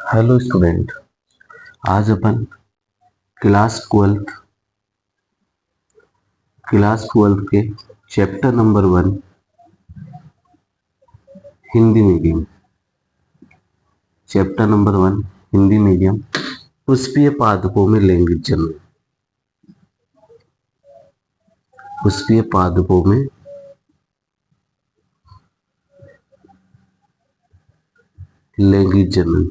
Hello student. आज अपन class twelfth के chapter number 1 Hindi medium पुष्पीय पादपों में लैंगिक जन्म। पुष्पीय पादपों में लैंगिक जनन,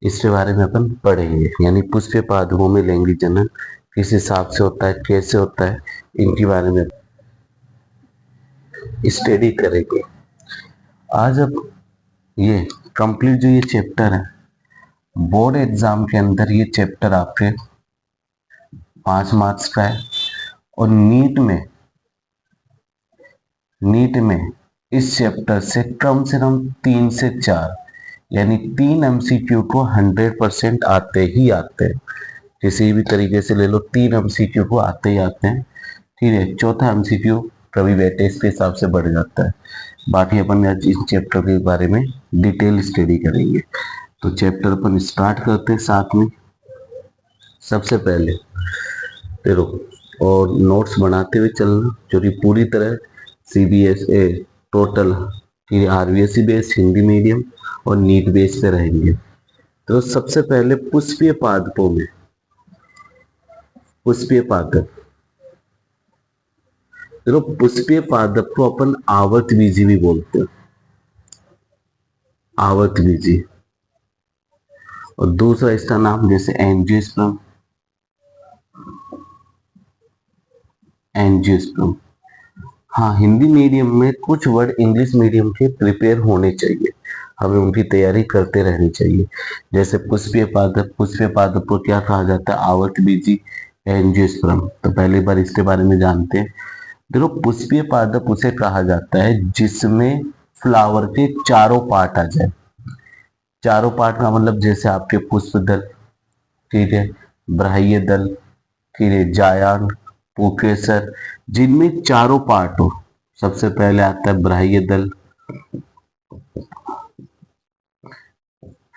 इसके बारे में अपन पढ़ेंगे। यानी पुष्पीय पादपों में लैंगिक जनन किस हिसाब से होता है, कैसे होता है, इनके बारे में स्टडी करेंगे। आज अब ये कंप्लीट जो ये चैप्टर है, बोर्ड एग्जाम के अंदर ये चैप्टर आपके 5 मार्क्स का है और नीट में इस चैप्टर से कम 3 से 4 यानी 3 एमसीक्यू को 100% आते ही आते हैं। किसी भी तरीके से ले लो, 3 एमसीक्यू को आते ही आते हैं। ठीक है, चौथा एमसीक्यू कभी वेटेज के हिसाब से बढ़ जाता है। बाकी अपन आज इस चैप्टर के बारे में डिटेल स्टडी करेंगे। तो चैप्टर अपन स्टार्ट करते हैं साथ में। सबसे पहले देखो, और नोट्स बनाते हुए चलना, जो कि पूरी तरह CBSE total RBSE base, Hindi medium और नीट बेस पे रहेंगे। तो सबसे पहले पुष्पीय पादप देखो, पुष्पीय पादप को अपन आवर्तबीजी भी बोलते हैं, आवर्तबीजी। और दूसरा इसका नाम जैसे एंजियोस्पर्म, हाँ, हिंदी मीडियम में कुछ वर्ड इंग्लिश मीडियम के प्रिपेयर होने चाहिए, हमें उनकी तैयारी करते रहनी चाहिए। जैसे पुष्पीय पादप को क्या कहा जाता है? आवर्तबीजी, एंजियोस्पर्म। तो पहली बार इसके बारे में जानते हैं। देखो, पुष्पीय पादप उसे कहा जाता है जिसमें फ्लावर के चारों पार्ट आ जाए। चारों पार्ट का मतलब जैसे आपके पुष्प दल, ठीक है, बाह्य दल, ठीक है, जायांग, पुंकेसर, जिनमें चारों पार्ट हो। सबसे पहले आता है बाह्य दल,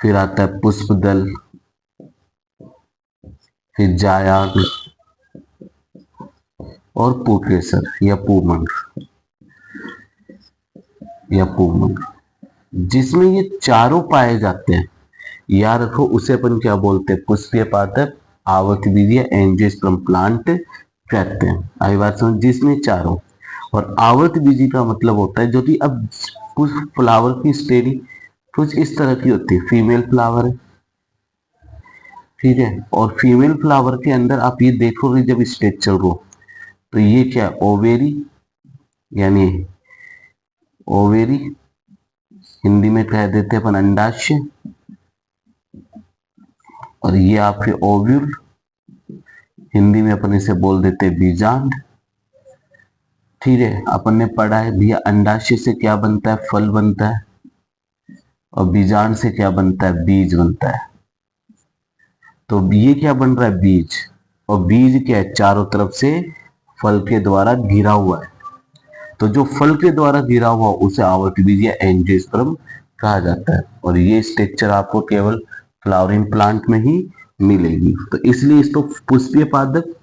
फिर आता है पुष्प दल, फिर जायांग और पुंकेसर या पूमंग जिसमें ये चारों पाए जाते हैं। याद रखो, उसे अपन क्या बोलते हैं? पुष्पीय पादप, आवर्तबीजी, एंजियोस्पर्म प्लांट कहते हैं। आई बात समझ? जिसमें चारों। और आवर्तबीजी का मतलब होता है जो कि अब पुष्प फ्लावर की स्टेडी कुछ इस तरह की होती है। फीमेल फ्लावर है, ठीक है, और फीमेल फ्लावर के अंदर आप ये देखोगे जब स्ट्रक्चर को, तो ये क्या, ओवेरी, यानी ओवेरी हिंदी में कह देते हैं अपन अंडाशय, और ये आपके ओव्यूल, हिंदी में अपन इसे बोल देते हैं बीजांड। ठीक है, अपन ने पढ़ा है भैया अंडाशय से क्या बनता है? फल बनता है, और बीजांड से क्या बनता है? बीज बनता है। तो ये क्या बन रहा है? बीज। और बीज क्या है? चारों तरफ से फल के द्वारा घिरा हुआ है। तो जो फल के द्वारा घिरा हुआ उसे आवर्तबीज या एंजियोस्पर्म कहा जाता है। और ये स्ट्रक्चर आपको केवल फ्लावरिंग प्लांट में ही मिलेगी। तो इसलिए इसको पुष्पीय पादप,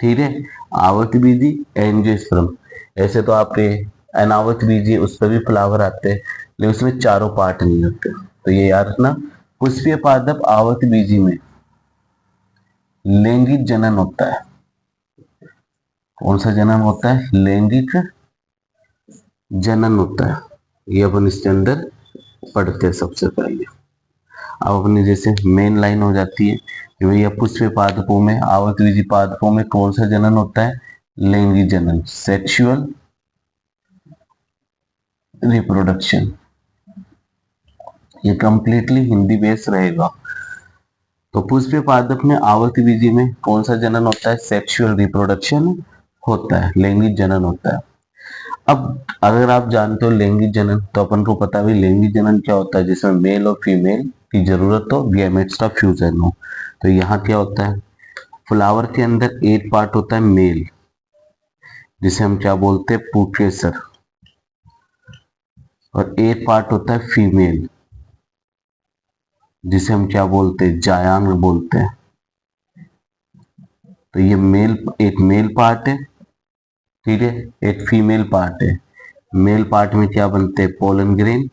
ठीक है, आवर्तबीजी, एंजियोस्पर्म। ऐसे तो आपके अनावर्तबीजी, उस पर भी फ्लावर आते हैं, लेकिन उसमें चारों पार्ट नहीं होते। तो ये याद रखना, पुष्पीय पादप, आवर्तबीजी में लैंगिक जनन होता है। कौन सा जनन होता है? लैंगिक जनन होता है। ये अपन इसके अंदर पढ़ते हैं सबसे पहले। अब अपनी जैसे मेन लाइन हो जाती है कि भैया पुष्पीय पादपों में, आवर्तबीजी पादपों में कौन सा जनन होता है? लैंगिक जनन, सेक्सुअल रिप्रोडक्शन। ये कंप्लीटली हिंदी बेस रहेगा। तो पुष्पीय पादप में, आवर्तबीजी में कौन सा जनन होता है? सेक्सुअल रिप्रोडक्शन होता है, लैंगिक जनन होता है। अब अगर आप जानते हो लैंगिक जनन, तो अपन को पता है लैंगिक जनन क्या होता है, जिसमें मेल और फीमेल की जरूरत हो, गैमेट्स का फ्यूजन हो। तो यहाँ क्या होता है? फ्लावर के अंदर एक पार्ट होता है मेल, जिसे हम क्या बोलते हैं? पुंकेसर। और एक पार्ट होता है फीमेल, जिसे हम क्या बोलते हैं, जायांग बोलते हैं। तो ये एक मेल पार्ट है, ठीक है, एक फीमेल पार्ट है। मेल पार्ट में क्या बनते हैं, पोलन ग्रेन,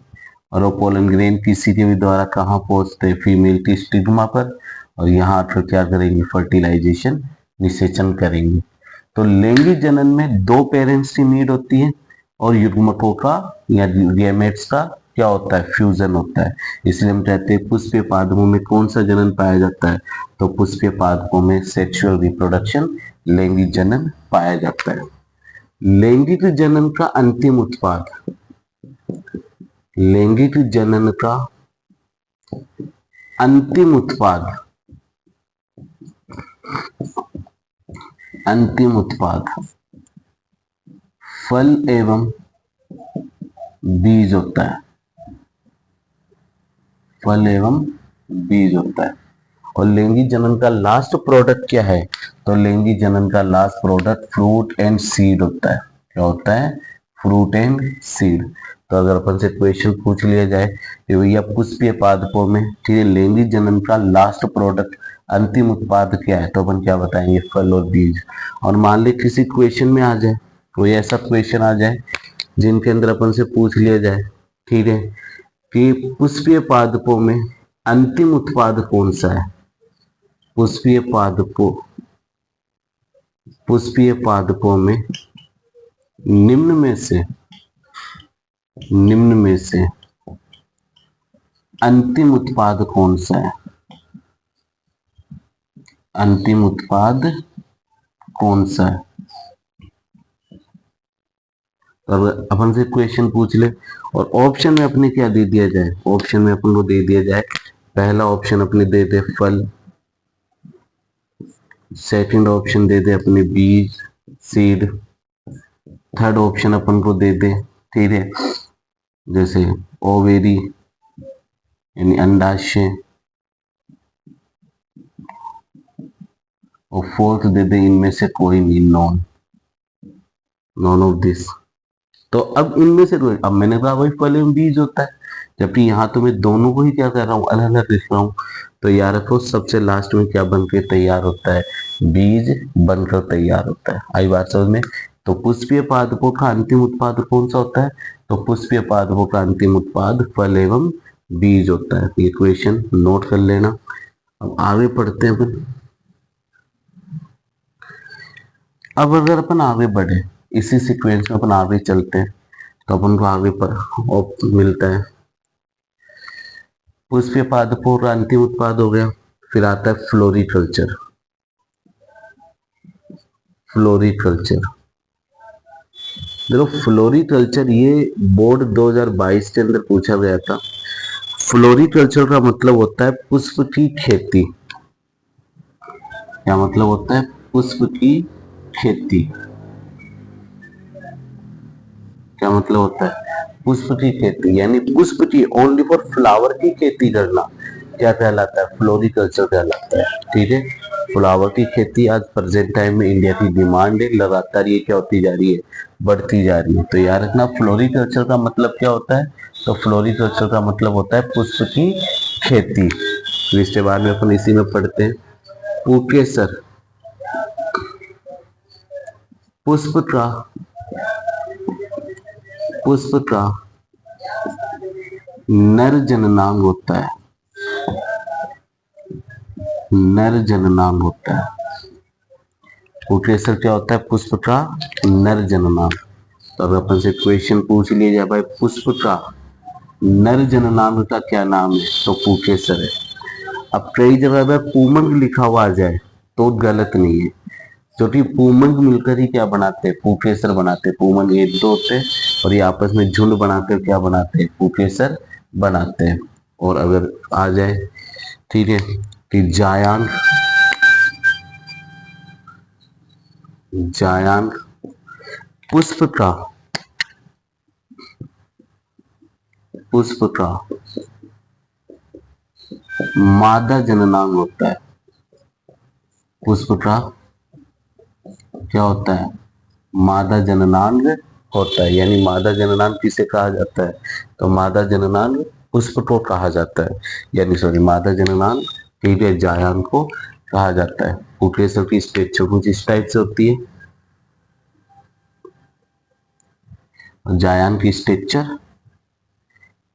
और वो पोलन ग्रेन किसी के भी द्वारा कहाँ पहुंचते हैं, फीमेल की स्टिग्मा पर, और यहाँ आकर क्या करेंगे, फर्टिलाइजेशन, निषेचन करेंगे। तो लैंगिक जनन में दो पेरेंट्स की नीड होती है और युग्मकों का या गैमेट्स का क्या होता है, फ्यूजन होता है। इसलिए हम कहते हैं पुष्पीय पादपों में कौन सा जनन पाया जाता है, तो पुष्पीय पादपों में सेक्सुअल रिप्रोडक्शन, लैंगिक जनन पाया जाता है। लैंगिक जनन का अंतिम उत्पाद, लैंगिक जनन का अंतिम उत्पाद, अंतिम उत्पाद फल एवं बीज होता है, फल एवं बीज होता है। और लैंगिक जनन का लास्ट प्रोडक्ट क्या है, तो लैंगिक जनन का last product fruit and seed होता है। क्या होता है, फ्रूट एंड सीड। तो अगर अपन से क्वेश्चन पूछ लिया जाए कि भैया पुष्पीय पादपों में, ठीक है, लैंगिक जनन का लास्ट प्रोडक्ट, अंतिम उत्पाद क्या है, तो अपन क्या बताएंगे, फल और बीज। और मान ली किसी क्वेश्चन में आ जाए, कोई ऐसा क्वेश्चन आ जाए जिनके अंदर अपन से पूछ लिया जाए, ठीक है, कि पुष्पीय पादपों में अंतिम उत्पाद कौन सा है, पुष्पीय पादपों में निम्न में से अंतिम उत्पाद कौन सा है, अंतिम उत्पाद कौन सा है। तो अपन से क्वेश्चन पूछ ले और ऑप्शन में अपने क्या दे दिया जाए, ऑप्शन में अपन को दे दिया जाए, पहला ऑप्शन अपने दे दे फल, सेकंड ऑप्शन दे दे अपने बीज, सीड, थर्ड ऑप्शन अपन को दे दे, ठीक है, जैसे ओवेरी यानी अंडाशय, और फोर्थ दे दे इनमें से कोई नहीं, नॉन ऑफ दिस। तो अब इनमें से कोई, अब मैंने कहा वही फल एवं बीज होता है, जबकि यहाँ तो मैं दोनों को ही क्या कर रहा हूँ, अलग अलग लिख रहा हूँ। तो याद रखो सबसे लास्ट में क्या बनकर तैयार होता है, बीज बनकर तैयार होता है। आई बात समझ में। तो पुष्पीय पादपों का अंतिम उत्पाद कौन सा होता है, तो पुष्पीय पादपों का अंतिम उत्पाद फल एवं बीज होता है। ये क्वेश्चन नोट कर लेना। अब आगे पढ़ते हैं अपन। अब अगर अपन आगे बढ़े, इसी सीक्वेंस में अपन आगे चलते हैं, तो अपन को आगे पर मिलता है पुष्पीय पादपों का अंतिम उत्पाद हो गया। फिर आता है फ्लोरिकल्चर। फ्लोरिकल्चर देखो, फ्लोरिकल्चर ये बोर्ड 2022 के अंदर पूछा गया था। फ्लोरिकल्चर का मतलब होता है पुष्प की खेती। क्या मतलब होता है, पुष्प की खेती। क्या मतलब होता है, पुष्प की खेती, यानी पुष्प की, ओनली फॉर फ्लावर की खेती करना क्या कहलाता है, फ्लोरिकल्चर कहलाता है। ठीक है, फ्लावर की खेती आज प्रेजेंट टाइम में इंडिया की डिमांड है, लगातार ये क्या होती जा रही है, बढ़ती जा रही है। तो याद रखना फ्लोरिकल्चर का मतलब क्या होता है, तो फ्लोरिकल्चर का मतलब होता है पुष्प की खेती। तो इसके बाद में अपन इसी में पढ़ते हैं पुकेसर। पुष्प का नर जननांग होता है, नर जननांग होता है। पुकेसर क्या होता है, पुष्प का नर जननांग। तो अगर अपन से क्वेश्चन पूछ लिया जाए भाई पुष्प का नर जननांग का क्या नाम है, तो पुकेसर है। अब कई जगह पर पुमंग लिखा हुआ आ जाए तो गलत नहीं है, क्योंकि पुमंग मिलकर ही क्या बनाते हैं, पुकेसर बनाते हैं। पुमंग एक दो होते हैं और ये आपस में झुंड बनाकर क्या बनाते हैं, पुकेसर बनाते हैं। और अगर आ जाए, ठीक है, कि जायांग, जायांग पुष्प का मादा जननांग होता है। पुष्प का क्या होता है, मादा जननांग होता है, यानी मादा जननांग किसे कहा जाता है, तो मादा जननांग पुष्प को कहा जाता है, यानी सॉरी मादा जननांग हीरे जायान को कहा जाता है। पुटेसर की स्ट्रक्चर कुछ इस टाइप से होती है, जायान की स्ट्रक्चर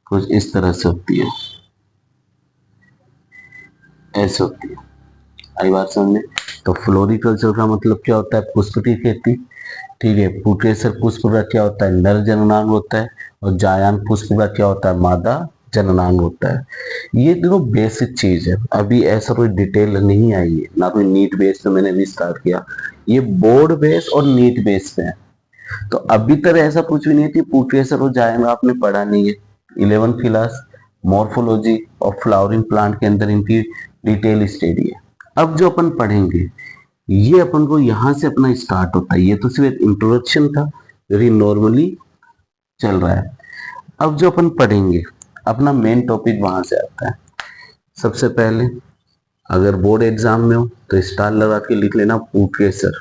कुछ इस तरह से होती है, ऐसे होती है। आई बात समझ में। तो फ्लोरिकल्चर का मतलब क्या होता है, पुष्प की खेती, ठीक है। पुटेसर पुष्प का क्या होता है, नर जननांग होता है, और जायान पुष्प का क्या होता है, मादा जननांग होता है। ये दोनों बेसिक चीज है, अभी ऐसा कोई डिटेल नहीं आई है, ना कोई नीट बेस पे मैंने भी स्टार्ट किया, ये बोर्ड बेस और नीट बेस पे है। तो अभी तक ऐसा कुछ भी नहीं है कि पुटेसर और जायान आपने पढ़ा नहीं है। 11 क्लास मॉर्फोलॉजी और फ्लावरिंग प्लांट के अंदर इनकी डिटेल स्टडी है। अब जो अपन पढ़ेंगे ये अपन को यहां से अपना स्टार्ट होता है, ये तो सिर्फ एक इंट्रोडक्शन था जो कि नॉर्मली चल रहा है। अब जो अपन पढ़ेंगे अपना मेन टॉपिक वहां से आता है। सबसे पहले अगर बोर्ड एग्जाम में हो तो स्टार लगा के लिख लेना पुटेसर,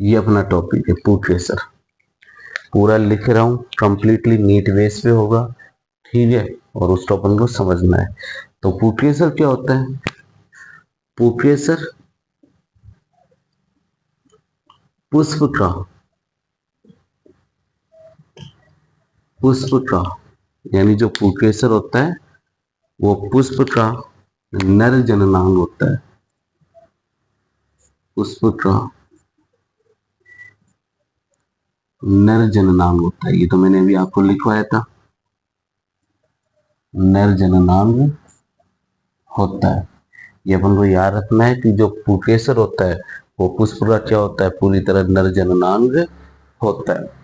ये अपना टॉपिक है पुटेसर। पूरा लिख रहा हूं, कंप्लीटली नीट बेस पे होगा, ठीक है, और उसको अपन को समझना है। तो पुटेसर क्या होता है, पुटेसर पुष्प का यानी जो पुटेसर होता है वो पुष्प का नर जननांग होता है, पुष्प का नर जननांग होता है। ये तो मैंने अभी आपको लिखवाया था, नर जननांग होता है। ये अपन को याद रखना है कि जो पुटेसर होता है वो पुष्प का क्या होता है, पूरी तरह नर जननांग होता है।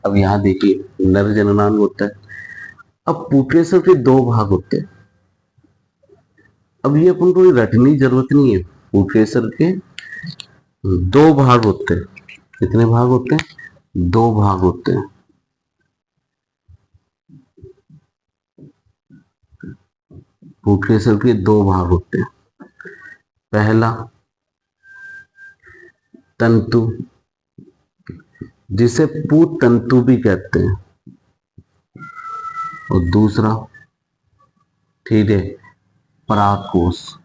अब यहाँ देखिए नर जननांग होता है। अब पुटेसर के दो भाग होते हैं, अब ये अपन को रटने की जरूरत नहीं है। पुटेसर के दो भाग होते हैं, कितने भाग होते हैं, दो भाग होते हैं। पुटेसर के दो भाग होते हैं, पहला तंतु जिसे पूत तंतु भी कहते हैं, और दूसरा ठीक है परागकोश।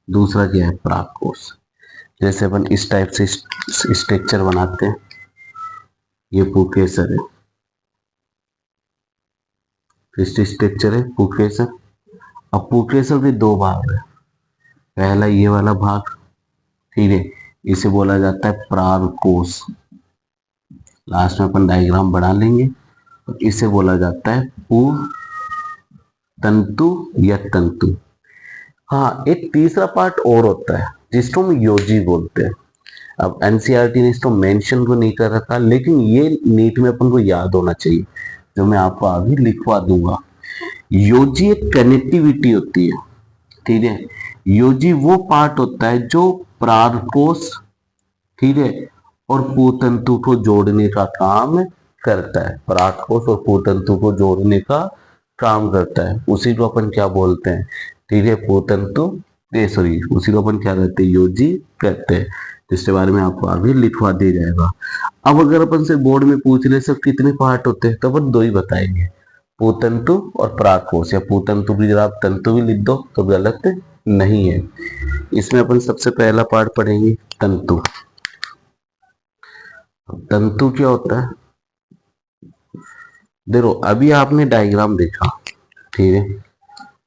दूसरा क्या है, परागकोश। जैसे अपन इस टाइप से स्ट्रक्चर बनाते हैं, ये पुटेसर है, स्ट्रक्चर है पुटेसर। अब पुटेसर के दो भाग है, पहला ये वाला भाग, ठीक है, इसे बोला जाता है परागकोश। लास्ट में अपन डायग्राम बना लेंगे। तो इसे बोला जाता है पूर्ण तंतु या तंतु। हाँ, एक तीसरा पार्ट और होता है जिसको हम योजी बोलते हैं। अब एनसीईआरटी ने इसको मेंशन को नहीं कर रखा, लेकिन ये नीट में अपन को याद होना चाहिए, जो मैं आपको अभी लिखवा दूंगा। योजी एक कनेक्टिविटी होती है, ठीक है। योजी वो पार्ट होता है जो परागकोश, ठीक है, और पूतंतु को जोड़ने का काम करता है। परागकोश और पूतंतु को जोड़ने का काम करता है, उसी को अपन क्या बोलते हैं, ठीक है, पूतंतु, सॉरी, उसी को अपन क्या कहते हैं, योजी कहते हैं, जिसके बारे में आपको आगे लिखवा दिया जाएगा। अब अगर अपन से बोर्ड में पूछ ले सब कितने पार्ट होते हैं, तो अपन दो ही बताएंगे, पूतंतु और परागकोश, या पूतंतु की जगह आप तंतु भी लिख दो तो गलत नहीं है। इसमें अपन सबसे पहला पार्ट पढ़ेंगे तंतु। तंतु क्या होता है, देखो अभी आपने डायग्राम देखा, ठीक है,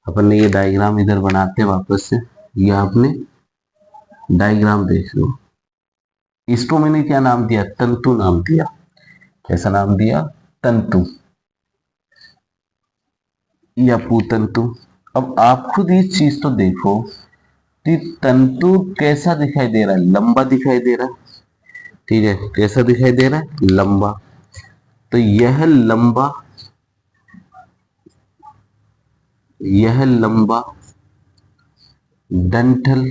अपन ने ये डायग्राम इधर बनाते हैं वापस से, ये आपने डायग्राम देख लो। इसको मैंने क्या नाम दिया, तंतु नाम दिया। कैसा नाम दिया, तंतु या पूतंतु। अब आप खुद इस चीज तो देखो कि तंतु कैसा दिखाई दे रहा है, लंबा दिखाई दे रहा है, ठीक है, कैसा दिखाई दे रहा है, लंबा। तो यह लंबा डंठल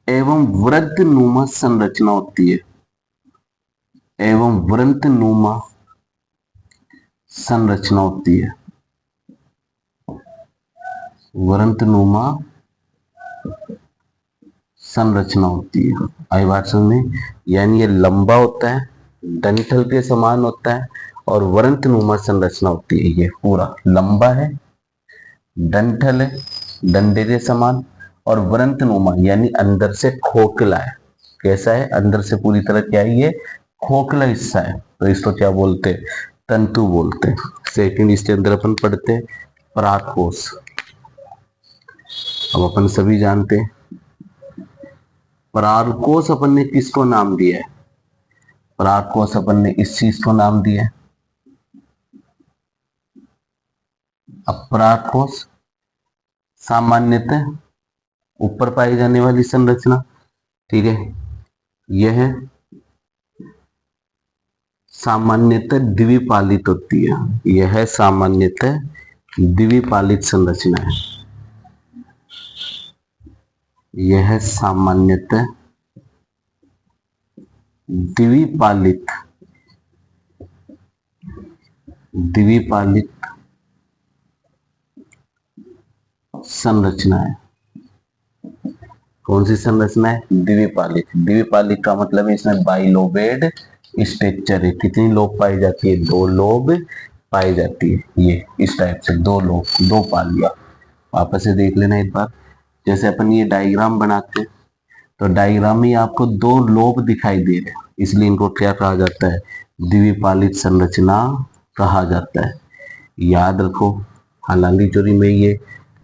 एवं वृत्तनुमा संरचना होती है, एवं वृत्तनुमा संरचना होती है, वृंतनुमा संरचना होती है। आई बात समझ में? यानी ये लंबा होता है, डंठल के समान होता है और वृंतनुमा संरचना होती है। ये पूरा लंबा है, डंठल है डंडे के समान, और वृंतनुमा यानी अंदर से खोखला है। कैसा है? अंदर से पूरी तरह क्या है? ये खोखला हिस्सा है। तो इसको क्या बोलते हैं? तंतु बोलते हैं। सेकंड इसके अंदर अपन पढ़ते हैं परागकोश। अब अपन सभी जानते हैं परागकोश अपन ने किसको नाम दिया है? परागकोश अपन ने इस चीज को नाम दिया है। अब परागकोश सामान्यतः ऊपर पाई जाने वाली संरचना, ठीक है, यह सामान्यतः द्विपालित होती है। यह सामान्यतः द्विपालित संरचना है। यह सामान्यतः द्विपालित संरचना है। कौन सी संरचना है? द्विपालित। द्विपालित का मतलब है इसमें बाइलोबेड स्ट्रक्चर है। कितनी लोब पाई जाती है? 2 लोब पाई जाती है। ये इस टाइप से 2 लोब, 2 पालियां। वापस से देख लेना एक बार। जैसे अपन ये डायग्राम बनाते हैं तो डायग्राम में आपको 2 लोब दिखाई दे रहे हैं, इसलिए इनको क्या कहा जाता है? द्विपालित संरचना कहा जाता है। याद रखो, हालांकि चोरी में ये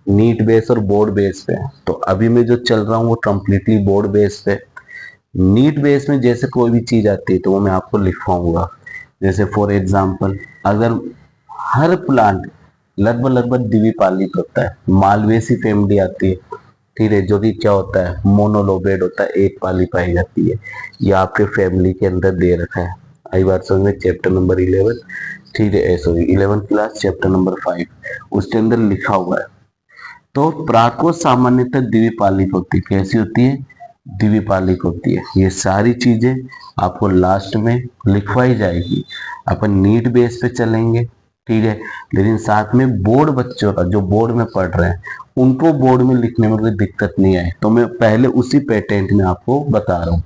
नीट बेस और बोर्ड बेस पे है, तो अभी मैं जो चल रहा हूँ वो कंप्लीटली बोर्ड बेस पे। नीट बेस में जैसे कोई भी चीज आती है तो वो मैं आपको लिखवाऊंगा। जैसे फॉर एग्जांपल, अगर हर प्लांट लगभग द्विपालित होता है, मालवेसी फैमिली आती है, ठीक है, जो कि क्या होता है? मोनोलोबेड होता है, एक पाली पाई जाती है। ये आपके फैमिली के अंदर दे रखा है। आई बात समझ में? चैप्टर नंबर 11, ठीक है, sorry 11th class chapter number 5 उसके अंदर लिखा हुआ है। तो परागकोश सामान्यतः द्विपालिक होती है। कैसी होती है? द्विपालिक होती है। ये सारी चीजें आपको लास्ट में लिखवाई जाएगी। अपन नीट बेस पे चलेंगे, ठीक है, लेकिन साथ में बोर्ड बच्चों का जो बोर्ड में पढ़ रहे हैं उनको बोर्ड में लिखने में कोई दिक्कत नहीं आए, तो मैं पहले उसी पेटेंट में आपको बता रहा हूँ।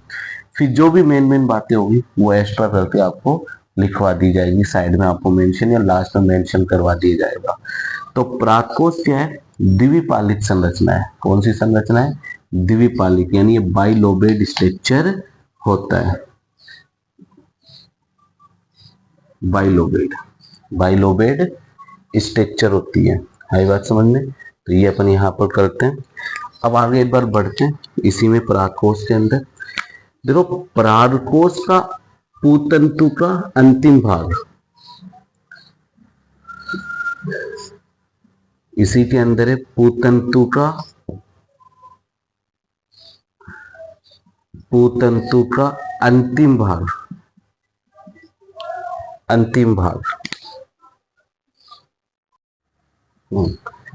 फिर जो भी मेन बातें होगी वो एक्स्ट्रा करके आपको लिखवा दी जाएगी, साइड में आपको मेंशन या लास्ट में मेंशन करवा दिया जाएगा। तो परागकोश क्या है? द्विपालित संरचना है। कौन सी संरचना है? द्विपालित, यानी ये बाइलोबेड स्ट्रक्चर होता है। बाइलोबेड स्ट्रक्चर होती है। आई बात समझ में? तो ये अपन यहाँ पर करते हैं। अब आगे एक बार बढ़ते हैं इसी में परागकोश के अंदर। देखो, परागकोश का पूतंतु का अंतिम भाग, इसी के अंदर है पूतंतु का अंतिम भाग।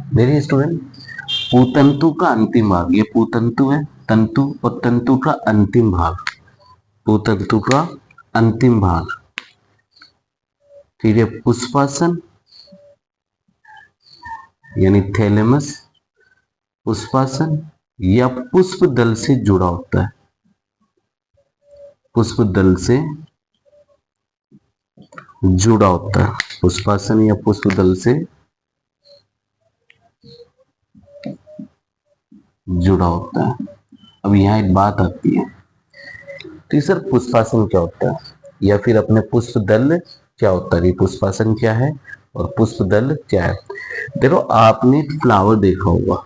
देखिए स्टूडेंट, पूतंतु का अंतिम भाग, ये पूतंतु है, तंतु और तंतु का अंतिम भाग, पूतंतु का अंतिम भाग, ठीक है, पुष्पासन यानी थैलेमस, पुष्पासन या पुष्प दल से जुड़ा होता है। पुष्प दल से जुड़ा होता है, पुष्पासन या पुष्प दल से जुड़ा होता है। अब यहाँ एक बात आती है, तो सर पुष्पासन क्या होता है या फिर अपने पुष्प दल क्या होता है? पुष्पासन क्या है और पुष्प दल क्या है? देखो, आपने फ्लावर देखा होगा।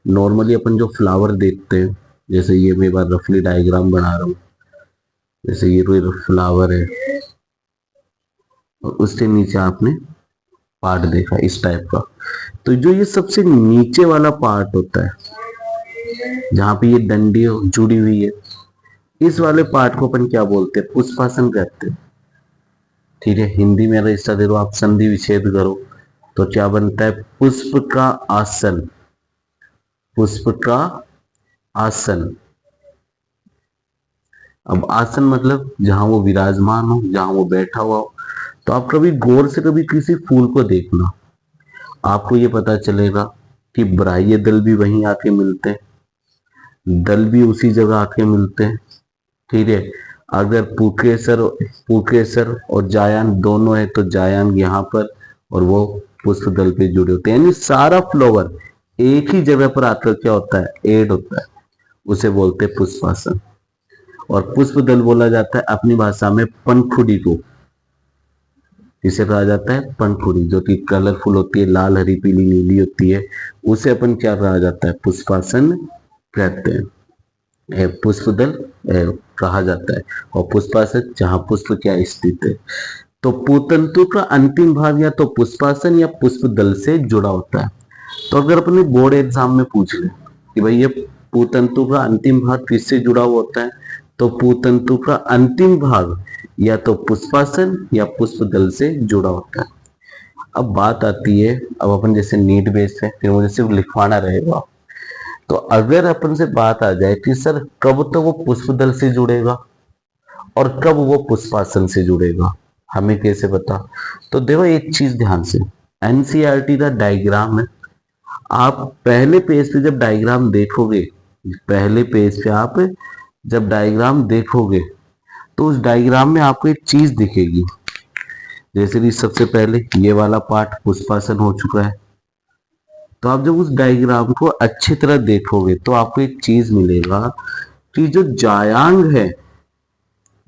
नॉर्मली अपन जो फ्लावर देखते हैं, जैसे ये मैं बार रफली डायग्राम बना रहा हूँ, जैसे ये कोई फ्लावर है और उसके नीचे आपने पार्ट देखा इस टाइप का। तो जो ये सबसे नीचे वाला पार्ट होता है जहां पे ये डंडी जुड़ी हुई है, इस वाले पार्ट को अपन क्या बोलते हैं? पुष्पासन कहते हैं। ठीक है, हिंदी में अगर इसका देखो आप संधि विच्छेद करो तो क्या बनता है? पुष्प का आसन। पुष्प का आसन। अब आसन मतलब जहां वो विराजमान हो, जहां वो बैठा हुआ हो। तो आप कभी गौर से कभी किसी फूल को देखना, आपको ये पता चलेगा कि बाह्य दल भी वहीं आके मिलते हैं, दल भी उसी जगह आके मिलते हैं। ठीक है, अगर पुकेसर और जायांग दोनों है तो जायांग यहाँ पर और वो पुष्प दल पे जुड़े होते हैं, यानी सारा फ्लावर एक ही जगह पर आकर क्या होता है, एड होता है, उसे बोलते हैं पुष्पासन। और पुष्प दल बोला जाता है अपनी भाषा में पंखुड़ी को, इसे कहा जाता है पंखुड़ी, जो कि कलरफुल होती है, लाल हरी पीली नीली होती है, उसे अपन क्या कहा जाता है, पुष्पासन कहते हैं, पुष्पदल कहा जाता है। और पुष्पासन जहां पुष्प क्या स्थित है। तो पूतंतु का अंतिम भाग या तो पुष्पासन या पुष्पदल से जुड़ा होता है। तो अगर अपने बोर्ड एग्जाम में पूछ ले कि भाई ये पूतंतु का अंतिम भाग किससे जुड़ा हुआ होता है, तो पूतंतु का अंतिम भाग या तो पुष्पासन या पुष्पदल से जुड़ा होता है। अब बात आती है, अब अपन जैसे नीट बेस है, फिर मुझे सिर्फ लिखवाना रहेगा। तो अगर अपन से बात आ जाए कि सर कब तो वो पुष्पदल से जुड़ेगा और कब वो पुष्पासन से जुड़ेगा, हमें कैसे पता। तो देखो एक चीज ध्यान से, एनसीईआरटी का डायग्राम है, आप पहले पेज पे जब डायग्राम देखोगे, पहले पेज पे आप जब डायग्राम देखोगे तो उस डायग्राम में आपको एक चीज दिखेगी। जैसे कि सबसे पहले ये वाला पार्ट पुष्पासन हो चुका है, तो आप जब उस डायग्राम को अच्छी तरह देखोगे तो आपको एक चीज मिलेगा कि जो जायांग है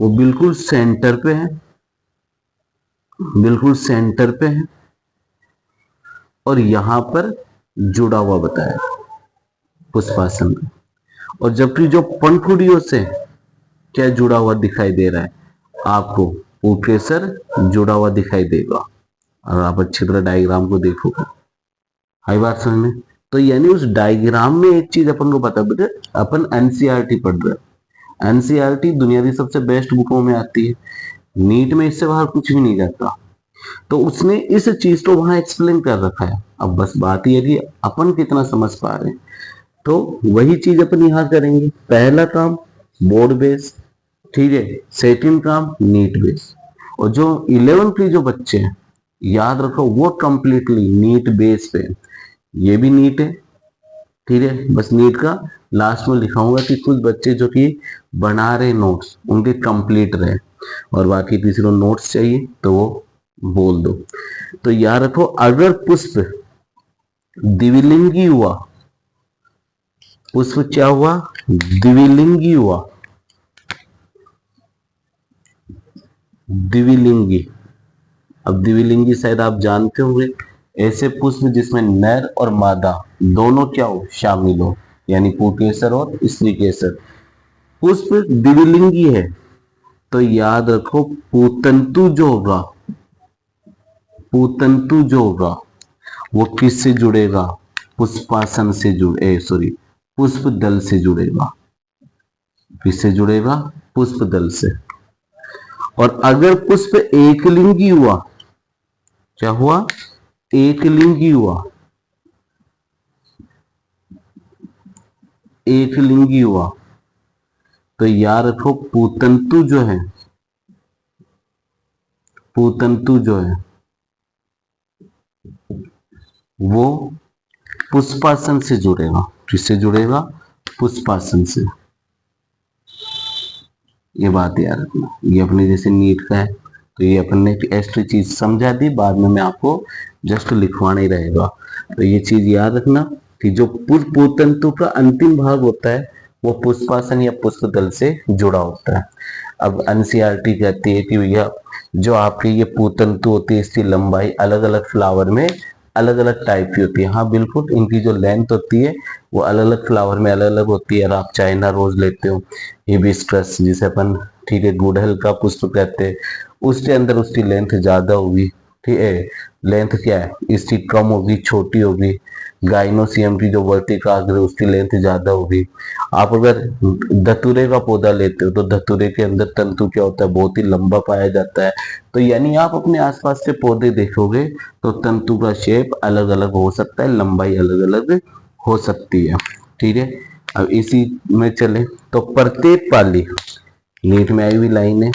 वो बिल्कुल सेंटर पे है, बिल्कुल सेंटर पे है, और यहां पर जुड़ा हुआ बताया पुष्पासन। और जबकि जो पंखुड़ियों से क्या जुड़ा हुआ दिखाई दे रहा है आपको, पुकेसर जुड़ा हुआ दिखाई देगा, और आप अच्छी तरह डायग्राम को देखोगे। आई बात समझ में। तो यानी उस डायग्राम में एक चीज अपन को पता, बेटे अपन एनसीईआरटी पढ़ रहे हैं, एनसीईआरटी दुनिया की सबसे बेस्ट बुकों में आती है, नीट में इससे बाहर कुछ भी नहीं जाता। तो उसने इस चीज को वहां एक्सप्लेन कर रखा है। अब बस बात यह है कि अपन कितना समझ पा रहे हैं। तो वही चीज अपन यहाँ करेंगे, पहला काम बोर्ड बेस, ठीक है, सेकंड काम नीट बेस। और जो 11th के जो बच्चे हैं, याद रखो वो कंप्लीटली नीट बेस पे, ये भी नीट है, ठीक है, बस नीट का लास्ट में लिखाऊंगा कि कुछ बच्चे जो कि बना रहे नोट्स उनके कंप्लीट रहे, और बाकी किसी को नोट्स चाहिए तो वो बोल दो। तो याद रखो, अगर पुष्प द्विलिंगी हुआ, पुष्प क्या हुआ, द्विलिंगी हुआ, द्विलिंगी। अब द्विलिंगी शायद आप जानते होंगे, ऐसे पुष्प जिसमें नर और मादा दोनों क्या हो, शामिल हो, यानी पुकेसर और स्त्री केसर। पुष्प द्विलिंगी है तो याद रखो पूतंतु जो होगा, पूतंतु जो होगा वो किससे जुड़ेगा, पुष्पासन से जुड़े, सॉरी पुष्प दल से जुड़ेगा। किससे जुड़ेगा, पुष्प दल से। और अगर पुष्प एकलिंगी हुआ, क्या हुआ, एकलिंगी हुआ, एकलिंगी हुआ, तो याद रखो पूतंतु जो है, पूतंतु जो है वो पुष्पासन से जुड़ेगा। किससे जुड़ेगा, पुष्पासन से। ये बात याद रखना, ये अपने जैसे नीट का है तो ये अपन ने एक्स्ट्रा चीज समझा दी, बाद में मैं आपको जस्ट लिखवाना ही रहेगा। तो ये चीज याद रखना कि जो पूतंतु का अंतिम भाग होता है वो पुष्पासन या पुष्प दल से जुड़ा होता है। अब एनसीईआरटी कहती है कि भैया जो आपकी ये पूतंतु होती है इसकी लंबाई अलग अलग फ्लावर में अलग अलग टाइप की होती है। हाँ बिल्कुल, इनकी जो लेंथ होती है वो अलग अलग फ्लावर में अलग अलग होती है। अगर आप चाइना रोज लेते हो, हिबिस्कस जिसे अपन, ठीक है, गुड़हल का पुष्प कहते हैं, उसके अंदर उसकी लेंथ ज्यादा होगी, ठीक है, लेंथ क्या है इसकी कम होगी, छोटी होगी। गाइनोसियम की जो वर्तिकाग्र है उसकी लेंथ ज्यादा होगी। आप अगर धतूरे का पौधा लेते हो तो धतूरे के अंदर तंतु क्या होता है, बहुत ही लंबा पाया जाता है। तो यानी आप अपने आसपास के पौधे देखोगे तो तंतु का शेप अलग अलग हो सकता है, लंबाई अलग अलग हो सकती है, ठीक है। अब इसी में चले तो प्रत्येक पाली, नीट में आई हुई लाइन है,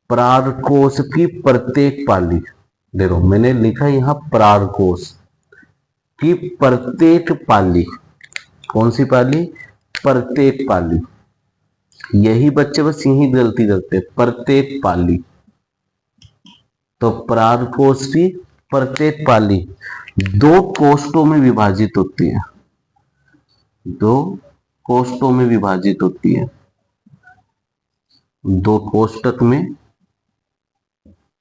परागकोश की प्रत्येक पाली, देखो मैंने लिखा यहाँ परागकोश, कि प्रत्येक पाली, कौन सी पाली, प्रत्येक पाली, यही बच्चे बस यही गलती करते, प्रत्येक पाली। तो पराग कोष की प्रत्येक पाली 2 कोष्ठों में विभाजित होती है, 2 कोष्ठों में विभाजित होती है, 2 कोष्ठक में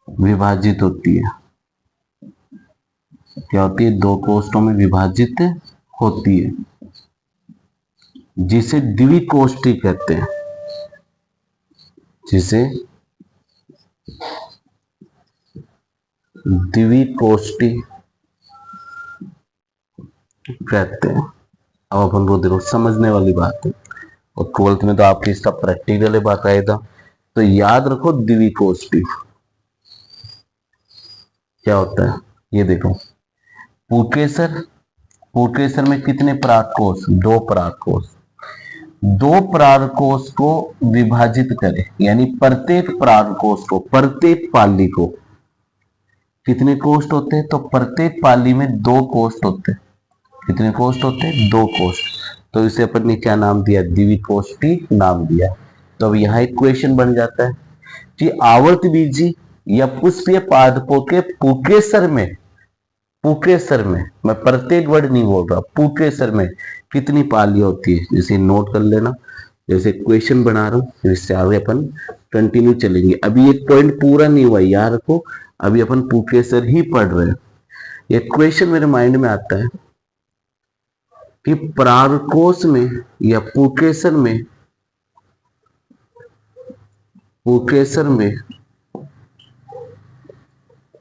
विभाजित होती है। क्या होती है, 2 कोष्ठों में विभाजित होती है, जिसे द्विकोष्ठी कहते हैं, जिसे द्विकोष्ठी कहते हैं। अब अपन को देखो समझने वाली बात है, और 12th में तो आपकी इसका प्रैक्टिकल है बाकायदा, तो याद रखो द्विकोष्ठी क्या होता है। ये देखो पुकेसर, पुकेसर में कितने परागकोष, 2 परागकोष, 2 परागकोष को विभाजित करें, यानी प्रत्येक परागकोष को, प्रत्येक पाली को कितने कोष्ठ होते हैं, तो प्रत्येक पाली में 2 कोष्ठ होते हैं। कितने कोष्ठ होते हैं, 2 कोष्ठ। तो इसे अपन ने क्या नाम दिया, द्विकोष्ठी नाम दिया। तो अब यहाँ एक क्वेश्चन बन जाता है कि आवर्त बीजी या पुष्पीय पादपों के पुकेसर में, पुकेसर में, मैं प्रत्येक वर्ड नहीं बोल रहा, पुकेसर में कितनी पालियां होती है, जैसे नोट कर लेना, जैसे क्वेश्चन बना रहा हूं, इससे आगे अपन कंटिन्यू चलेंगे। अभी एक पॉइंट पूरा नहीं हुआ, याद रखो, अभी अपन पुकेसर ही पढ़ रहे हैं। ये क्वेश्चन मेरे माइंड में आता है कि परागकोश में या पुकेसर में, पुकेसर में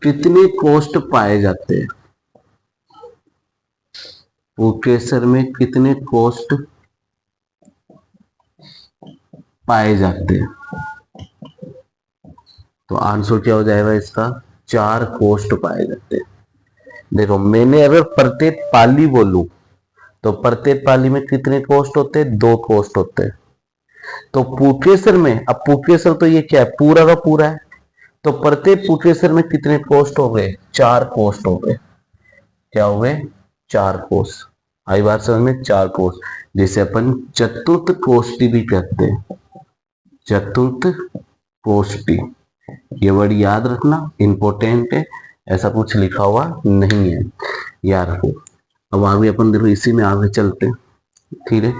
कितने कोष्ठ पाए जाते हैं, पुकेसर में कितने कोष्ठ पाए जाते हैं। तो आंसर क्या हो जाएगा इसका, 4 कोष्ठ पाए जाते हैं। देखो मैंने अगर प्रत्येक पाली बोलूं तो प्रत्येक पाली में कितने कोष्ठ होते हैं, 2 कोष्ठ होते हैं। तो पुकेसर में, अब पुकेसर तो ये क्या है, पूरा का पूरा है, तो प्रत्येक पुकेसर में कितने कोष्ठ हो गए, 4 कोष्ठ हो गए। क्या हो गए, 4 कोष्ठ। आई बात समझ में, 4 कोष्ठ, जिसे अपन चतुर्थ कोष्ठी भी कहते हैं, चतुर्थ कोष्ठी। ये वर्ड याद रखना, इंपॉर्टेंट है, ऐसा कुछ लिखा हुआ नहीं है, याद रखो। अब आगे अपन देखो, इसी में आगे चलते हैं, ठीक है।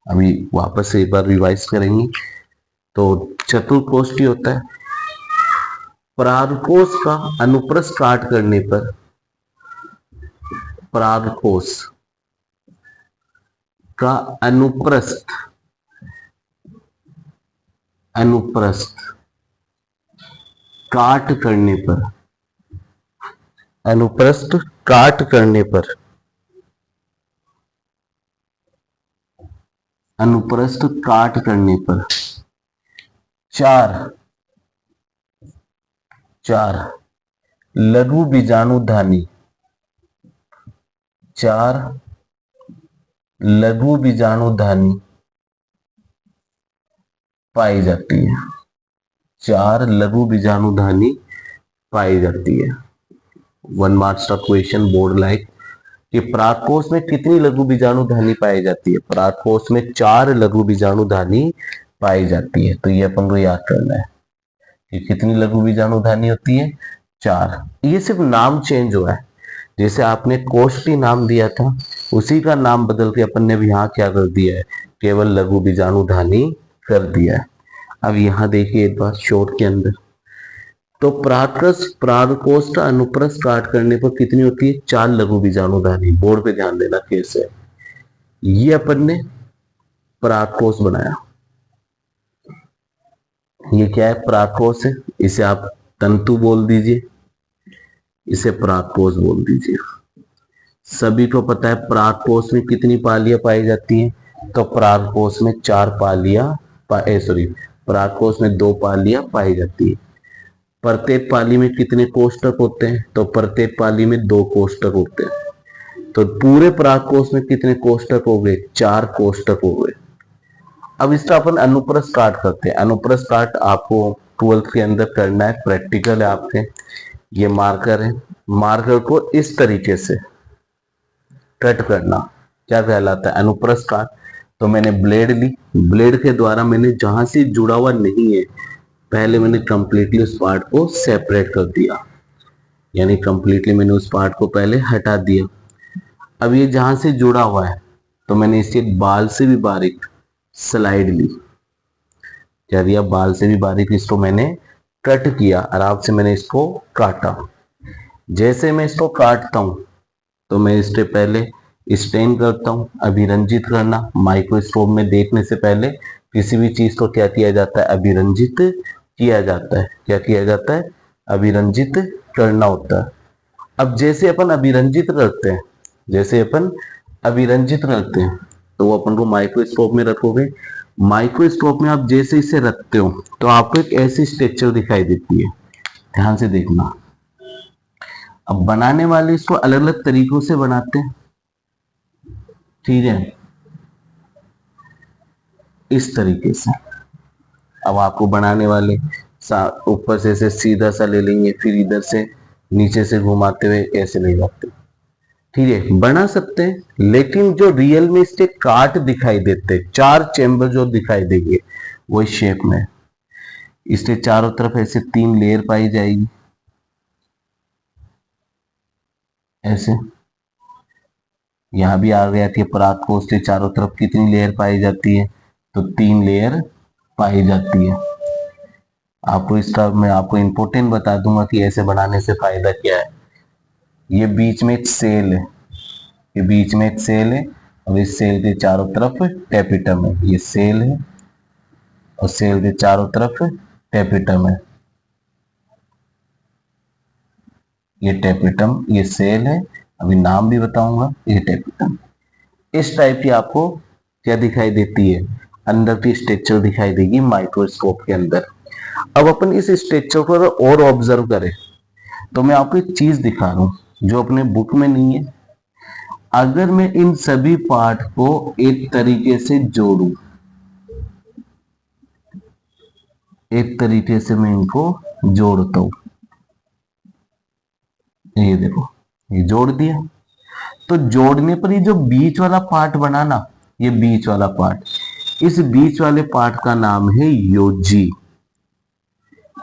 अभी वापस से एक बार रिवाइज करेंगे। तो चतुर्कोष्ठी होता है, परागकोश का अनुप्रस्थ काट करने पर, परागकोश का अनुप्रस्थ, अनुप्रस्थ काट करने पर, अनुप्रस्थ काट करने पर, अनुप्रस्थ काट करने पर 4 लघु बीजाणुधानी, 4 लघु बीजाणुधानी पाई जाती है, 4 लघु बीजाणुधानी पाई जाती है। 1 मार्क्स का क्वेश्चन बोर्ड लाइक कि परागकोश में कितनी लघु बीजाणुधानी पाई जाती है, परागकोश में 4 लघु बीजाणुधानी पाई जाती है। तो ये अपन को याद करना है कि कितनी लघु बीजाणुधानी होती है, 4। ये सिर्फ नाम चेंज हुआ है, जैसे आपने कोष्ठी नाम दिया था उसी का नाम बदल के अपन ने भी यहाँ क्या कर दिया है, केवल लघु बीजाणुधानी कर दिया है। अब यहाँ देखिए एक बार शॉर्ट के अंदर, तो परागकोश का अनुप्रस्थ काट करने पर कितनी होती है, 4 लघु बीजाणुधानी। बोर्ड पे ध्यान देना कैसे, ये अपन ने परागकोश बनाया, ये क्या है, परागकोश है, इसे आप तंतु बोल दीजिए, इसे परागकोश बोल दीजिए। सभी को पता है परागकोश में कितनी पालियां पाई जाती हैं, तो परागकोश में 4 पालियां, परागकोश में 2 पालियां पाई जाती है। प्रत्येक पाली में कितने कोष्ठक होते हैं, तो प्रत्येक पाली में 2 कोष्ठक होते हैं। तो पूरे परागकोश में कितने कोष्ठक हो गए, 4 कोष्ठक हो गए। अब इसका अपन अनुप्रस्थ काट करते हैं। अनुप्रस्थ काट आपको 12th के अंदर करना है, प्रैक्टिकल है आपके। ये मार्कर है, मार्कर को इस तरीके से कट करना क्या कहलाता है, अनुप्रस्थ काट। तो मैंने ब्लेड ली, ब्लेड के द्वारा मैंने जहां से जुड़ा हुआ नहीं है पहले मैंने कंप्लीटली उस पार्ट को सेपरेट कर दिया, यानी कंप्लीटली मैंने उस पार्ट को पहले हटा दिया। अब ये जहां से जुड़ा हुआ है तो मैंने इसे बाल से भी बारीक स्लाइड ली, क्या दिया, बाल से भी बारीक इसको मैंने कट किया, आराम से मैंने इसको काटा। जैसे मैं इसको काटता हूं तो मैं इससे पहले स्टेन करता हूं, अभिरंजित करना। माइक्रोस्कोप में देखने से पहले किसी भी चीज को क्या किया जाता है, अभिरंजित किया जाता है। क्या किया जाता है, अभिरंजित करना होता है। अब जैसे अपन अभिरंजित करते हैं, जैसे अपन अभिरंजित करते हैं तो वो अपन को माइक्रोस्कोप में रखोगे। माइक्रोस्कोप में आप जैसे इसे रखते हो तो आपको एक ऐसी स्ट्रक्चर दिखाई देती है, ध्यान से देखना। अब बनाने वाले इसको अलग अलग तरीकों से बनाते हैं, ठीक है, इस तरीके से। अब आपको बनाने वाले ऊपर से ऐसे सीधा सा ले लेंगे, फिर इधर से नीचे से घुमाते हुए ऐसे ले जाते हैं, ठीक है, बना सकते हैं। लेकिन जो रियल में इसके काट दिखाई देते, 4 चैम्बर जो दिखाई देंगे वो शेप में, इसके चारों तरफ ऐसे 3 लेयर पाई जाएगी, ऐसे। यहां भी आ गया कि पराग कोष के चारों तरफ कितनी लेयर पाई जाती है, तो 3 लेयर पाई जाती है। आपको इसका मैं आपको इंपॉर्टेंट बता दूंगा कि ऐसे बनाने से फायदा क्या है। ये बीच में एक सेल है, ये बीच में एक सेल है और इस सेल के चारों तरफ टेपिटम है। ये सेल है और सेल के चारों तरफ टेपिटम है। ये टेपिटम, ये सेल है, अभी नाम भी बताऊंगा। ये टेपिटम इस टाइप की आपको क्या दिखाई देती है, अंदर की स्ट्रक्चर दिखाई देगी माइक्रोस्कोप के अंदर। अब अपन इस स्ट्रक्चर को और ऑब्जर्व करें तो मैं आपको एक चीज दिखा रहा हूं जो अपने बुक में नहीं है। अगर मैं इन सभी पार्ट को एक तरीके से जोड़ूं, एक तरीके से मैं इनको जोड़ता हूं, ये देखो, ये जोड़ दिया। तो जोड़ने पर ये जो बीच वाला पार्ट बना ना, ये बीच वाला पार्ट, इस बीच वाले पार्ट का नाम है योजी।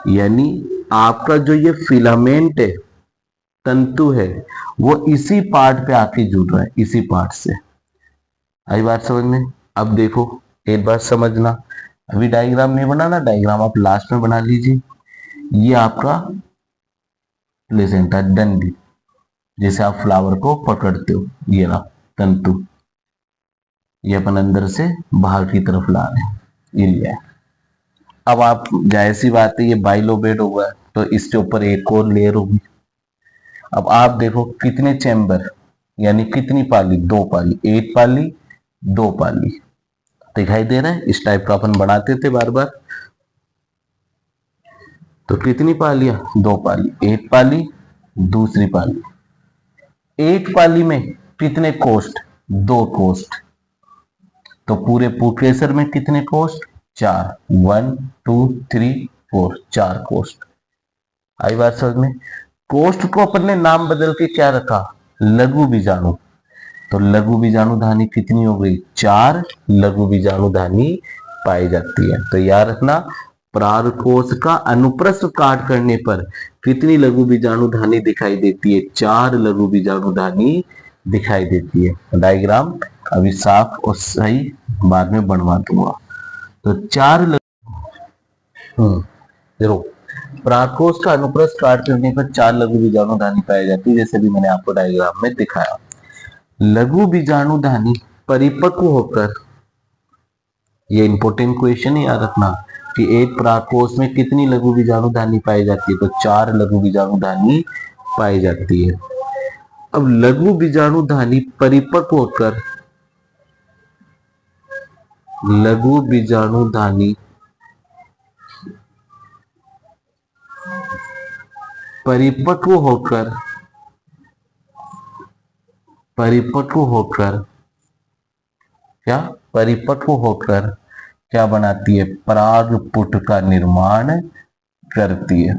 यानी आपका जो ये फिलामेंट है, तंतु है, वो इसी पार्ट पे आके जुड़ रहा है, इसी पार्ट से। आई बात समझ में। अब देखो एक बात समझना, अभी डायग्राम नहीं बनाना, डायग्राम आप लास्ट में बना लीजिए। ये आपका प्लेसेंटा, डंडी, जैसे आप फ्लावर को पकड़ते हो, ये रहा तंतु, ये अपन अंदर से बाहर की तरफ ला रहे हैं, ये लिया है। अब आप जाहिर सी बात है ये बाइलोबेट होगा तो इसके ऊपर एक और लेयर होगी। अब आप देखो कितने चैम्बर, यानी कितनी पाली, 2 पाली, 1 पाली 2 पाली दिखाई दे रहा है। इस टाइप का अपन बनाते थे बार बार। तो कितनी पालियां, 2 पाली, 1 पाली दूसरी पाली। 1 पाली में कितने कोष्ठ, 2 कोष्ठ। तो पूरे पुकेसर में कितने कोष्ठ, 4, 1 2 3 4, 4 कोष्ठ। आई बात समझ में। कोष्ठ को अपन ने नाम बदल के क्या रखा, लघु बीजाणु। तो लघु बीजाणुधानी कितनी हो गई, 4 लघु बीजाणुधानी पाई जाती है। तो याद रखना, परागकोश का अनुप्रस्थ काट करने पर कितनी लघु बीजाणुधानी दिखाई देती है, 4 लघु बीजाणुधानी दिखाई देती है। डायग्राम अभी साफ और सही बाद में बनवा दूंगा। तो 4 देखो, परागकोश का अनुप्रस्थ काट करने पर 4 लघु बीजाणुधानी पाई जाती है, जैसे भी मैंने आपको डायग्राम में दिखाया। लघु बीजाणुधानी परिपक्व होकर, ये इंपॉर्टेंट क्वेश्चन है याद रखना, कि एक परागकोश में कितनी लघु बीजाणुधानी पाई जाती है, तो 4 लघु बीजाणुधानी पाई जाती है। अब लघु बीजाणुधानी परिपक्व होकर, लघु बीजाणुधानी परिपक्व होकर, परिपक्व होकर क्या, परिपक्व होकर क्या बनाती है, परागपुट का निर्माण करती है।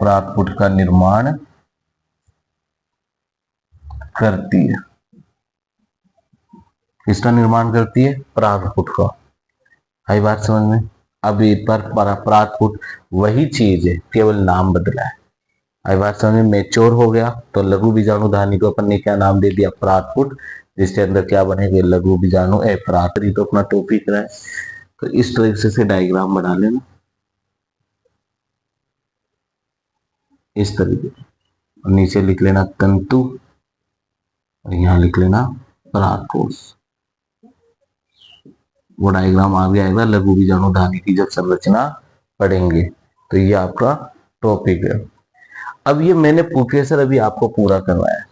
परागपुट का निर्माण करती है। किसका निर्माण करती है? परागपुट का। आई बात समझ में? अब एक बार परागपुट वही चीज है, केवल नाम बदला है। आई बात समझ में? मैच्योर हो गया तो लघु बीजाणु धानी को अपन ने क्या नाम दे दिया? परागपुट। जिसके अंदर क्या बनेगा? लघु बीजाणु परागपुट। तो अपना टॉपिक रहा है, तो इस तरीके से डायग्राम बना लेना, इस तरीके से। नीचे लिख लेना तंतु और यहां लिख लेना परागकोश। वो डायग्राम आगे आएगा लघु बीजाणु धानी की जब संरचना पढ़ेंगे। तो ये आपका टॉपिक है। अब ये मैंने प्रोफेसर अभी आपको पूरा करवाया।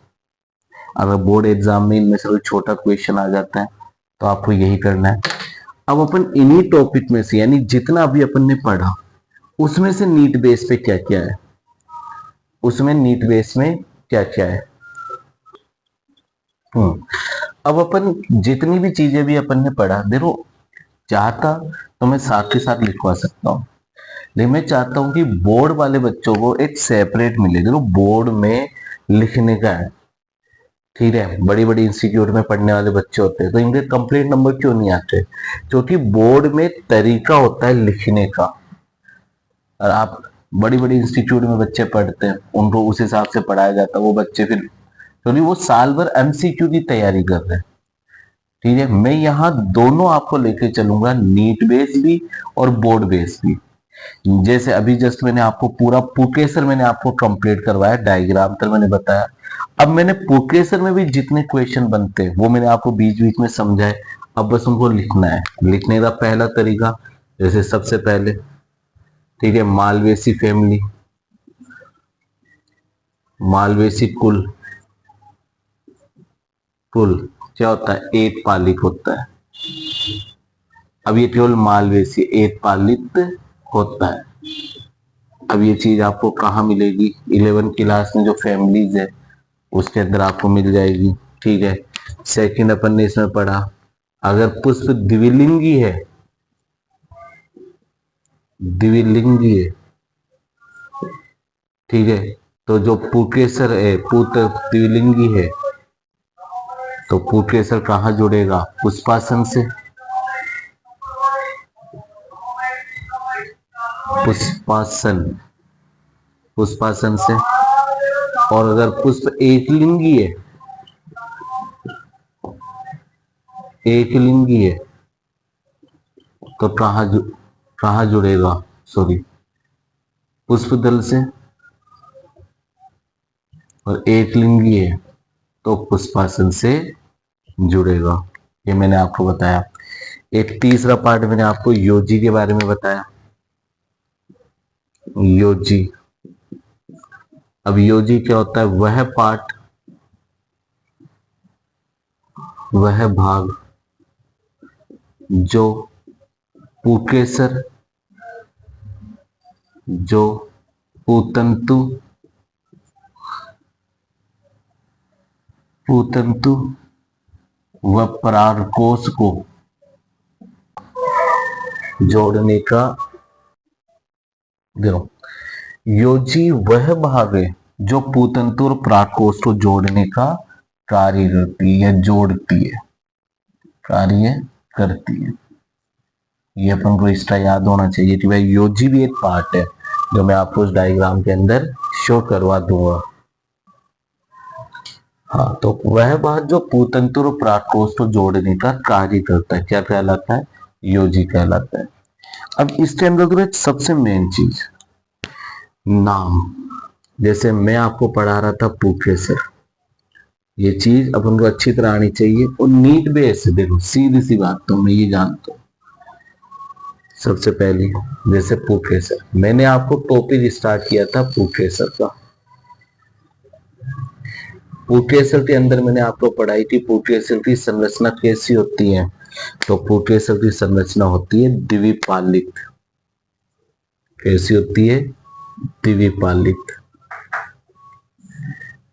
अगर बोर्ड एग्जाम में इनमें से कोई छोटा क्वेश्चन आ जाता है तो आपको यही करना है। अब अपन इन्हीं टॉपिक में से, यानी जितना अभी अपन ने पढ़ा उसमें से नीट बेस पे क्या क्या है, उसमें नीट बेस में क्या क्या है। अब अपन जितनी भी चीजें भी अपन ने पढ़ा, देखो चाहता तो मैं साथ के साथ लिखवा सकता हूँ, लेकिन मैं चाहता हूं कि बोर्ड वाले बच्चों को एक सेपरेट मिले। देखो बोर्ड में लिखने का है, ठीक है, बड़ी बड़ी इंस्टीट्यूट में पढ़ने वाले बच्चे होते हैं तो इनके कंप्लीट नंबर क्यों नहीं आते? क्योंकि बोर्ड में तरीका होता है लिखने का, और आप बड़ी बड़ी इंस्टीट्यूट में बच्चे पढ़ते हैं, उनको उस हिसाब से पढ़ाया जाता है। वो बच्चे फिर, क्योंकि वो साल भर एमसीक्यू की तैयारी कर रहे हैं, ठीक है। मैं यहाँ दोनों आपको लेके चलूंगा, नीट बेस भी और बोर्ड बेस भी। जैसे अभी जस्ट मैंने आपको पूरा पुकेसर मैंने आपको कंप्लीट करवाया, डायग्राम तक मैंने बताया। अब मैंने पुकेसर में भी जितने क्वेश्चन बनते हैं वो मैंने आपको बीच बीच में समझाए। अब बस उनको लिखना है। लिखने का पहला तरीका, जैसे सबसे पहले, ठीक है, मालवेसी फैमिली, मालवेसी कुल। कुल क्या होता है? एक पालिक होता है। अब ये केवल मालवेसी एक पालित होता है। अब ये चीज आपको कहाँ मिलेगी? 11 क्लास में जो फैमिलीज है उसके अंदर आपको मिल जाएगी, ठीक है। सेकंड अपन ने इसमें पढ़ा, अगर पुष्प द्विलिंगी है, द्विलिंगी है, ठीक है, तो जो पुकेसर है, पुत्र द्विलिंगी है, तो पुकेसर कहाँ जुड़ेगा? पुष्पासन से। पुष्पासन, पुष्पासन से। और अगर पुष्प एकलिंगी है, एकलिंगी है, तो कहाँ जुड़ेगा? सॉरी, पुष्पदल से। और एकलिंगी है तो पुष्पासन से जुड़ेगा। ये मैंने आपको बताया। एक तीसरा पार्ट मैंने आपको योजी के बारे में बताया। योजी, अब योजी क्या होता है? वह पार्ट, वह भाग जो पुकेसर, जो पुतंतु, पुतंतु व परागकोश को जोड़ने का, देखो योजी वह भाग है जो पुतंतु और परागकोश को जोड़ने का कार्य करती है, जोड़ती है, कार्य करती है। ये अपन को इसका याद होना चाहिए कि भाई योजी भी एक पार्ट है, जो मैं आपको उस डायग्राम के अंदर शो करवा दूंगा। हाँ, तो वह बात जो पुतंतु और परागकोश को जोड़ने का कार्य करता है, क्या कहलाता है? योजी कहलाता है। अब इसके अंदर एक सबसे मेन चीज, नाम। जैसे मैं आपको पढ़ा रहा था पुकेसर, ये चीज अपन को अच्छी तरह आनी चाहिए। और नीट बेस, देखो सीधी सी बात, तो मैं ये जानता हूं। सबसे पहले जैसे पुकेसर, मैंने आपको टॉपिक स्टार्ट किया था पुकेसर का। पुकेसर के अंदर मैंने आपको पढ़ाई थी पुकेसर की संरचना कैसी होती है। तो पुकेसर की संरचना होती है द्विपालिक। कैसी होती है? द्विपालिक।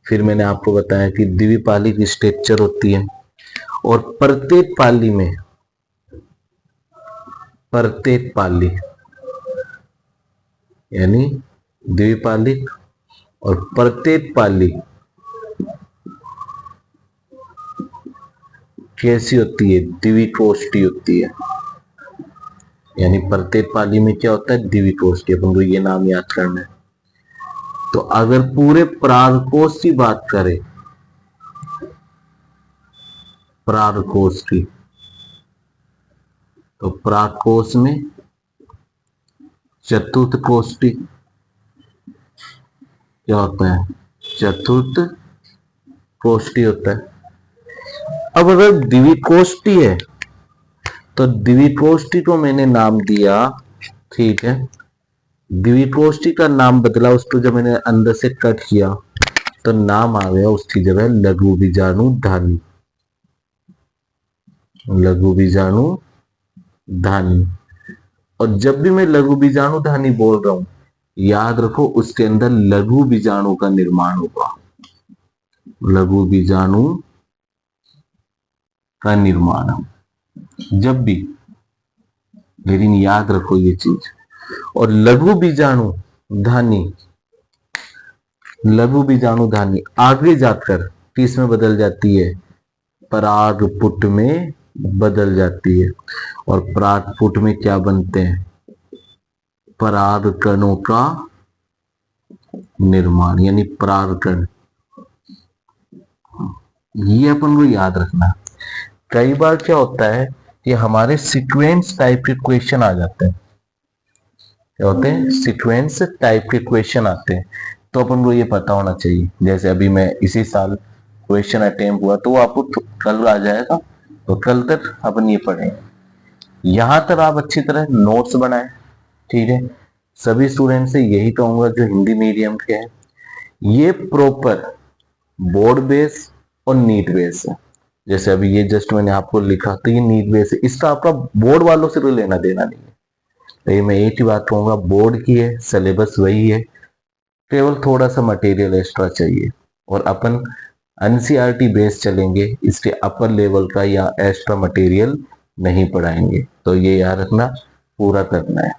फिर मैंने आपको बताया कि द्विपालिक स्ट्रक्चर होती है, और प्रत्येक पाली में, प्रत्येक पाली यानी द्विपालिक और प्रत्येक पाली कैसी होती है, द्विकोष्ठी होती है। यानी प्रत्येक पाली में क्या होता है, द्विकोष्ठी। अपन को ये नाम याद करना है। तो अगर पूरे प्रारकोश की बात करें, प्रारकोश की, तो प्रारकोश में चतुर्थ कोष्ठी क्या होता है, चतुर्थ कोष्ठी होता है। अब अगर द्विकोष्ठी है तो द्विकोष्ठी को मैंने नाम दिया, ठीक है, द्विकोष्ठी का नाम बदला, उसको जब मैंने अंदर से कट किया तो नाम आ गया उसकी जगह लघु बीजाणु धानी, लघु बीजाणु धानी। और जब भी मैं लघु बीजाणु धानी बोल रहा हूं, याद रखो उसके अंदर लघु बीजाणु का निर्माण होगा, लघु बीजाणु का निर्माण जब भी, लेकिन याद रखो ये चीज। और लघु बीजाणु धानी, लघु बीजाणु धानी आगे जाकर किस में बदल जाती है, परागपुट में बदल जाती है। और परागपुट में क्या बनते हैं, पराग कणों का निर्माण, यानी परागकण। ये अपन को याद रखना। कई बार क्या होता है कि हमारे सीक्वेंस टाइप के क्वेश्चन आ जाते हैं, क्या होते हैं, सीक्वेंस टाइप के क्वेश्चन आते हैं, तो अपन को ये पता होना चाहिए। जैसे अभी मैं इसी साल क्वेश्चन अटेम्प्ट हुआ, तो वो आपको कल आ जाएगा, तो कल तक अपन ये पढ़ेंगे। यहां तक आप अच्छी तरह नोट्स बनाएं, ठीक है। सभी स्टूडेंट से यही कहूंगा जो हिंदी मीडियम के हैं, ये प्रॉपर बोर्ड बेस और नीट बेस है। जैसे अभी ये जस्ट मैंने आपको लिखा, तो ये नीट बेस है, इसका आपका बोर्ड वालों से कोई लेना देना नहीं है। लेकिन मैं एक ही बात कहूंगा, बोर्ड की है, सिलेबस वही है, केवल थोड़ा सा मटेरियल एक्स्ट्रा चाहिए। और अपन एनसीईआरटी बेस चलेंगे, इसके अपर लेवल का या एक्स्ट्रा मटेरियल नहीं पढ़ाएंगे। तो ये याद रखना, पूरा करना है।